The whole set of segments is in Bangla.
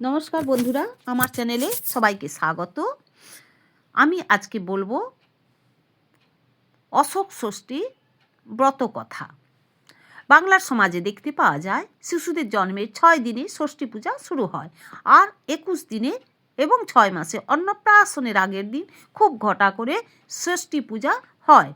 নমস্কার বন্ধুরা, আমার চ্যানেলে সবাইকে স্বাগত। আমি আজকে বলবো অশোক ষষ্ঠী ব্রত কথা। বাংলার সমাজে দেখতে পাওয়া যায় শিশুদের জন্মের 6 দিনে ষষ্ঠী পূজা শুরু হয়, আর 21 দিনে এবং 6 মাসে অন্নপ্রাশনের আগের দিন খুব ঘটা করে ষষ্ঠী পূজা হয়।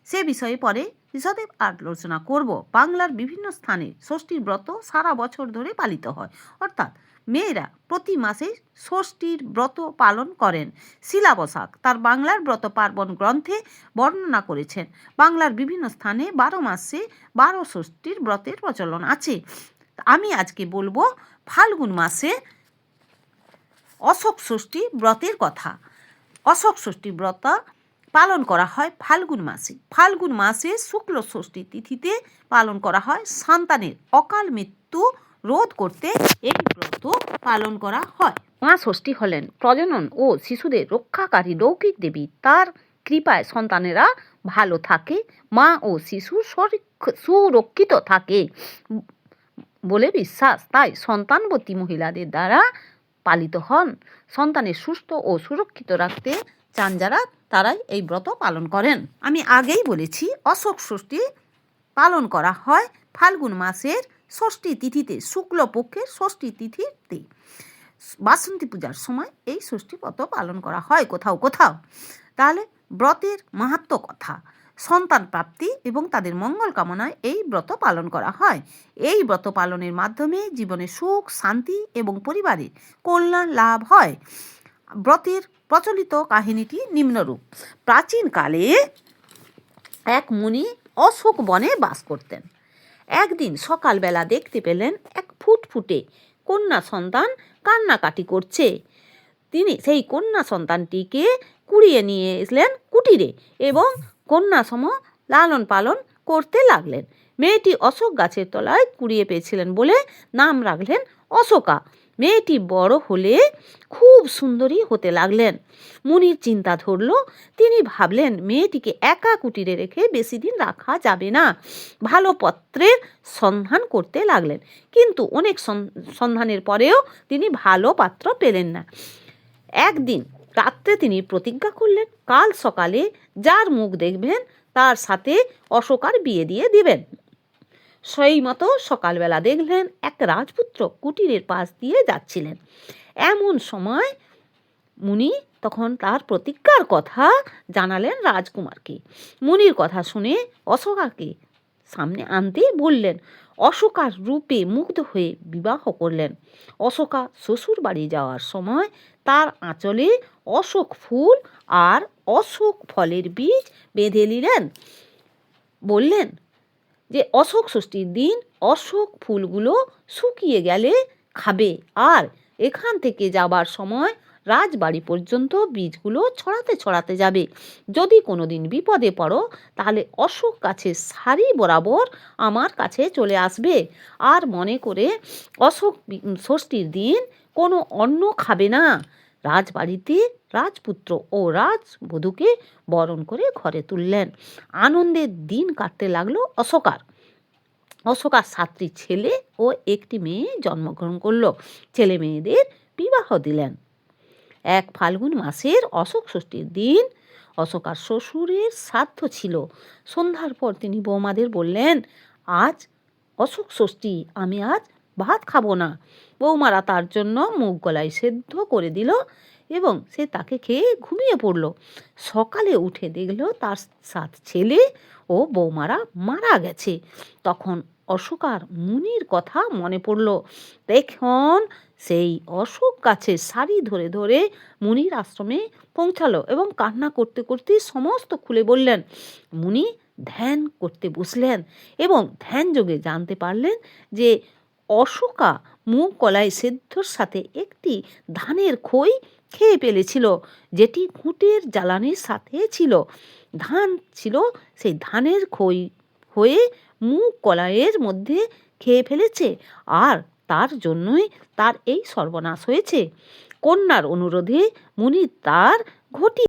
সে বিষয়ে পরে বিশদে আলোচনা করব। বাংলার বিভিন্ন স্থানে ষষ্ঠীর ব্রত সারা বছর ধরে পালিত হয়, অর্থাৎ মেয়েরা প্রতি মাসে ষষ্ঠীর ব্রত পালন করেন। শিলা বসাক তার বাংলার ব্রত পার্বণ গ্রন্থে বর্ণনা করেছেন, বাংলার বিভিন্ন স্থানে 12 মাসে 12 ষষ্ঠীর ব্রতের প্রচলন আছে। আমি আজকে বলবো ফাল্গুন মাসে অশোক ষষ্ঠী ব্রতের কথা। অশোক ষষ্ঠী ব্রত পালন করা হয় ফাল্গুন মাসে। ফাল্গুন মাসে শুক্ল ষষ্ঠী তিথিতে পালন করা হয়। সন্তানের অকাল মৃত্যু রোধ করতে এই ব্রত পালন করা হয়। মা ষষ্ঠী হলেন প্রজনন ও শিশুদের রক্ষাকারী লৌকিক দেবী। তার কৃপায় সন্তানেরা ভালো থাকে, মা ও শিশু সুরক্ষিত থাকে বলে বিশ্বাস। তাই সন্তানবতী মহিলাদের দ্বারা পালিত হন। সন্তানের সুস্থ ও সুরক্ষিত রাখতে চান যারা, তারাই এই ব্রত পালন করেন। আমি আগেই বলেছি অশোক ষষ্ঠী পালন করা হয় ফাল্গুন মাসের ষষ্ঠী তিথিতে, শুক্লপক্ষের ষষ্ঠী তিথিতে। বাসন্তী পূজার সময় এই ষষ্ঠী ব্রত পালন করা হয় কোথাও কোথাও। তাহলে ব্রতের মাহাত্ম্য কথা। সন্তান প্রাপ্তি এবং তাদের মঙ্গল কামনায় এই ব্রত পালন করা হয়। এই ব্রত পালনের মাধ্যমে জীবনে সুখ, শান্তি এবং পরিবারের কল্যাণ লাভ হয়। ব্রতের প্রচলিত কাহিনীটি নিম্নরূপ। প্রাচীনকালে এক মুনি অশোক বনে বাস করতেন। একদিন সকালবেলা দেখতে পেলেন এক ফুটফুটে কন্যা সন্তান কান্নাকাটি করছে। তিনি সেই কন্যা সন্তানটিকে কুড়িয়ে নিয়ে এলেন কুটিরে এবং কন্যা সম লালন পালন করতে লাগলেন। মেয়েটি অশোক গাছের তলায় কুড়িয়ে পেয়েছিলেন বলে নাম রাখলেন অশোকা। মেয়েটি বড় হলে খুব সুন্দরী হতে লাগলেন। মুনির চিন্তা ধরল। তিনি ভাবলেন মেয়েটিকে একা কুটিরে রেখে বেশি দিন রাখা যাবে না। ভালো পাত্রের সন্ধান করতে লাগলেন, কিন্তু অনেক সন্ধানের পরেও তিনি ভালো পাত্র পেলেন না। একদিন রাত্রে তিনি প্রতিজ্ঞা করলেন, কাল সকালে যার মুখ দেখবেন তার সাথে অশোকার বিয়ে দিয়ে দিবেন। সেই মতো সকালবেলা দেখলেন এক রাজপুত্র কুটিরের পাশ দিয়ে যাচ্ছিলেন। এমন সময় মুনি তখন তার প্রতিজ্ঞার কথা জানালেন রাজকুমারকে। মুনির কথা শুনে অশোকাকে সামনে আনতে বললেন। অশোকার রূপে মুগ্ধ হয়ে বিবাহ করলেন। অশোকা শ্বশুর বাড়ি যাওয়ার সময় তার আঁচলে অশোক ফুল আর অশোক ফলের বীজ বেঁধে নিলেন। বললেন যে অশোক ষষ্ঠীর দিন অশোক ফুলগুলো শুকিয়ে গেলে খাবে, আর এখান থেকে যাবার সময় রাজবাড়ি পর্যন্ত বীজগুলো ছড়াতে ছড়াতে যাবে। যদি কোনো দিন বিপদে পড়ো তাহলে অশোক গাছের সারি বরাবর আমার কাছে চলে আসবে, আর মনে করে অশোক ষষ্ঠীর দিন কোনো অন্ন খাবে না। রাজবাড়িতে রাজপুত্র ও রাজবধূকে বরণ করে ঘরে তুললেন। আনন্দের দিন কাটতে লাগলো অশোকার। অশোকার 7টি ছেলে ও একটি মেয়ে জন্মগ্রহণ করল। ছেলে মেয়েদের বিবাহ দিলেন। এক ফাল্গুন মাসের অশোক ষষ্ঠীর দিন অশোকার শ্বশুরের শ্রাদ্ধ ছিল। সন্ধ্যার পর তিনি বৌমাদের বললেন, আজ অশোক ষষ্ঠী, আমি আজ ভাত খাবো না। বৌমারা তার জন্য মুগ গলায় সেদ্ধ করে দিল এবং সে তাকে খেয়ে ঘুমিয়ে পড়ল। সকালে উঠে দেখল তার 7 ছেলে ও বৌমারা মারা গেছে। তখন অশোকার মুনির কথা মনে পড়ল। দেখুন সেই অশোক গাছের সারি ধরে ধরে মুনির আশ্রমে পৌঁছালো এবং কান্না করতে করতে সমস্ত খুলে বললেন। মুনি ধ্যান করতে বসলেন এবং ধ্যান যোগে জানতে পারলেন যে অশোকা মুগ কলাই সেদ্ধর সাথে একটি ধানের খই খেয়ে ফেলেছিল, যেটি ঘুঁটের জ্বালানির সাথে ছিল। ধান ছিল, সেই ধানের খই হয়ে মুগ কলাইয়ের মধ্যে খেয়ে ফেলেছে, আর তার জন্যই তার এই সর্বনাশ হয়েছে। কন্যার অনুরোধে মুনি তার ঘটি